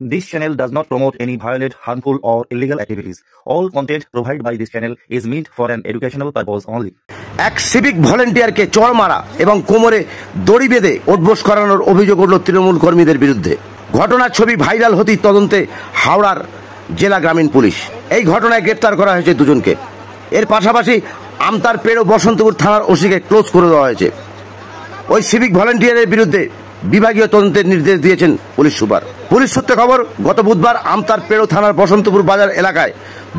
This channel does not promote any violent, harmful, or illegal activities. All content provided by this channel is meant for an educational purpose only. এক civic ভলেন্টিয়ারকে চড় মারা এবং কোমরে দড়ি বেঁধে উঠবোস করানোর অভিযোগ উঠল তৃণমূল কর্মীদের বিরুদ্ধে। ঘটনার ছবি ভাইরাল হতেই তদন্তে হাওড়ার জেলা গ্রামীণ পুলিশ। এই ঘটনায় গ্রেপ্তার করা হয়েছে দুজনকে। এর পাশাপাশি আমতারপেড় ও বসন্তপুর থানার ওসিকে ক্লোজ করে দেওয়া হয়েছে। ওই সিভিক ভলেন্টিয়ারের বিরুদ্ধে বিভাগীয় তদন্তের নির্দেশ দিয়েছেন পুলিশ সুপার। পুলিশ সূত্রে খবর, গত বুধবার আমতারপেড় থানার বসন্তপুর বাজার এলাকায়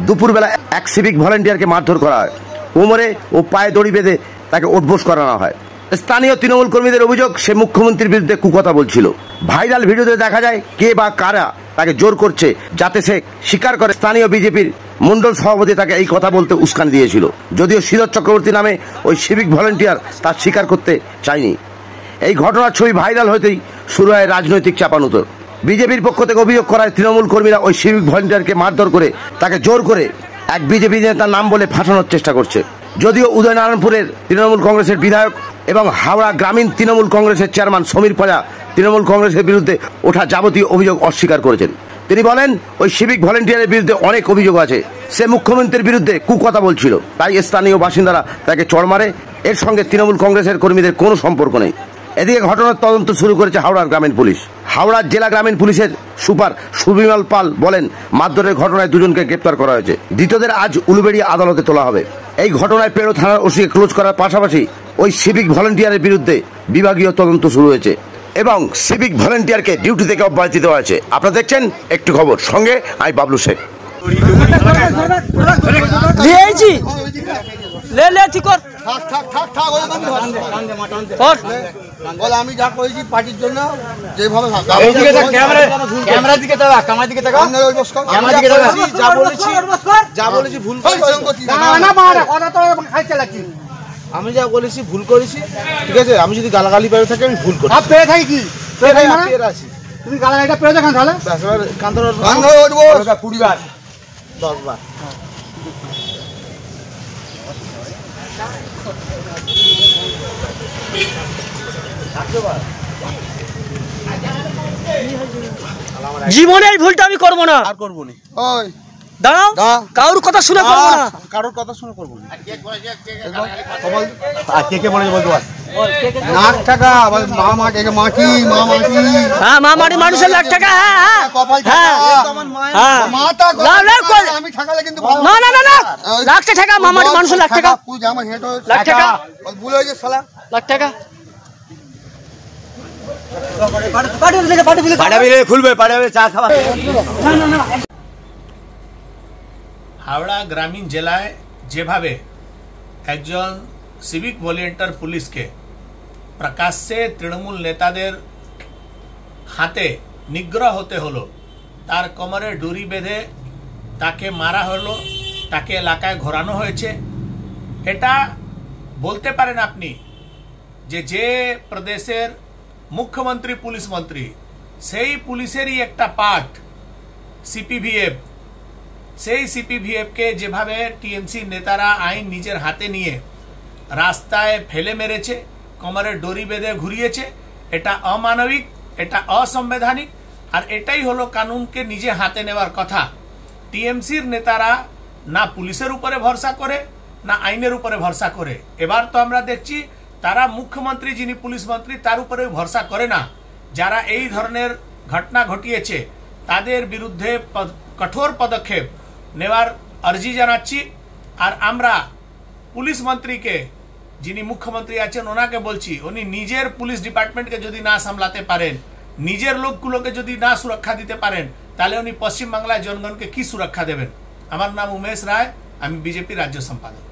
দুপুরবেলা এক সিভিক ভলেন্টিয়ারকে মারধর করা হয়। কোমরে ও পায়ে দড়ি বেঁধে তাকে উঠবোস করানো হয়। স্থানীয় তৃণমূল কর্মীদের অভিযোগ, সে মুখ্যমন্ত্রীর বিরুদ্ধে কুকথা বলছিল। ভাইরাল ভিডিওতে দেখা যায় কে বা কারা তাকে জোর করছে যাতে সে স্বীকার করে। স্থানীয় বিজেপির মন্ডল সভাপতি তাকে এই কথা বলতে উস্কানি দিয়েছিল, যদিও শ্রীধর চক্রবর্তী নামে ওই সিভিক ভলেন্টিয়ার তা স্বীকার করতে চায়নি। এই ঘটনার ছবি ভাইরাল হতেই শুরু হয় রাজনৈতিক চাপানুতর। বিজেপির পক্ষ থেকে অভিযোগ করায় তৃণমূল কর্মীরা ওই সিভিক ভলেন্টিয়ারকে মারধর করে তাকে জোর করে এক বিজেপি নেতার নাম বলে ফাঁসানোর চেষ্টা করছে। যদিও উদয়নারায়ণপুরের তৃণমূল কংগ্রেসের বিধায়ক এবং হাওড়া গ্রামীণ তৃণমূল কংগ্রেসের চেয়ারম্যান সমীর পাজা তৃণমূল কংগ্রেসের বিরুদ্ধে ওঠা যাবতীয় অভিযোগ অস্বীকার করেছেন। তিনি বলেন, ওই সিভিক ভলেন্টিয়ারের বিরুদ্ধে অনেক অভিযোগ আছে। সে মুখ্যমন্ত্রীর বিরুদ্ধে কুকথা বলছিল, তাই স্থানীয় বাসিন্দারা তাকে চড় মারে। এর সঙ্গে তৃণমূল কংগ্রেসের কর্মীদের কোনো সম্পর্ক নেই। এদিকে ঘটনার তদন্ত শুরু করেছে হাওড়ার গ্রামীণ পুলিশ। হাওড়ার জেলা গ্রামীণ পুলিশের সুপার সুবিমল পাল বলেন, মারধরের ঘটনায় দুজনকে গ্রেপ্তার করা হয়েছে। ধৃতদের আজ উলুবেড়িয়া আদালতে তোলা হবে। এই ঘটনায় পেড়ো থানার ওসিকে ক্লোজ করার পাশাপাশি ওই সিভিক ভলেন্টিয়ারের বিরুদ্ধে বিভাগীয় তদন্ত শুরু হয়েছে এবং সিভিক ভলেন্টিয়ারকে ডিউটি থেকে অব্যাহতি দেওয়া হয়েছে। আপনারা দেখছেন একটু খবর, সঙ্গে আমি বাবলু শেখ। আমি যা করেছি পার্টির জন্য, যেভাবে যা বলেছি ভুল আমি যা বলেছি ভুল করেছি, ঠিক আছে। আমি যদি গালাগালি পেয়ে থাকি আমি ভুল করি। পেয়ে থাকি কি আছি, তুমি গালাগালিটা পেয়ে দেখান তাহলে কান্তর 20 বার 10 বার। জীবনে এই ভুলটা আমি করবো না, আর করবো না। ওই দাঁড়াও, কারোর কথা শুনে করবো না, কারোর কথা শুনে করবো না। কে বলেছে বলতে পার? লাখ টাকা মা মা কে মা কি মা মা কি? হ্যাঁ, মা মাটি মানুষের লাখ টাকা। হ্যাঁ কপাল টাকা, আমার মাটা আমি ঠাকালে কিন্তু না না না না, লাখ টাকা মা মাটি মানুষের লাখ টাকা। তুই আমার হেড লাখ টাকা ভুল হয়ে গেছে শালা, লাখ টাকা। হাওড়া গ্রামীণ জেলায় যেভাবে একজন সিভিক ভলেন্টিয়ার পুলিশকে প্রকাশ্যে তৃণমূল নেতাদের হাতে নিগ্রহ হতে হলো, তার কোমরে দড়ি বেঁধে তাকে মারা হলো, তাকে এলাকায় ঘোরানো হয়েছে, এটা বলতে পারেন আপনি যে প্রদেশের মুখ্যমন্ত্রী পুলিশ মন্ত্রী, সেই পুলিশেরই একটা পার্ট সিপিভিএফ। সেই সিপিভিএফকে যেভাবে টিএমসি নেতারা আইন নিজের হাতে নিয়ে রাস্তায় ফেলে মেরেছে, কোমরে দড়ি বেঁধে ঘুরিয়েছে, এটা অমানবিক, এটা অসাংবিধানিক, আর এটাই হলো কানুনকে নিজে হাতে নেওয়ার কথা। টিএমসির নেতারা না পুলিশের উপরে ভরসা করে না আইনের উপরে ভরসা করে। এবার তো আমরা দেখছি তারা মুখ্যমন্ত্রী যিনি পুলিশ মন্ত্রী তার উপরে ভরসা করে না। যারা এই ধরনের ঘটনা ঘটিয়েছে তাদের বিরুদ্ধে কঠোর পদক্ষেপ নেওয়ার আর্জি জানাচ্ছি। আর আমরা পুলিশ মন্ত্রীকে, যিনি মুখ্যমন্ত্রী আছেন, ওনাকে বলছি, উনি নিজের পুলিশ ডিপার্টমেন্টকে যদি না সামলাতে পারেন, নিজের লোকগুলোকে যদি না সুরক্ষা দিতে পারেন, তাহলে উনি পশ্চিমবাংলায় জনগণকে কি সুরক্ষা দেবেন? আমার নাম উমেশ রায়, আমি বিজেপি রাজ্য সম্পাদক।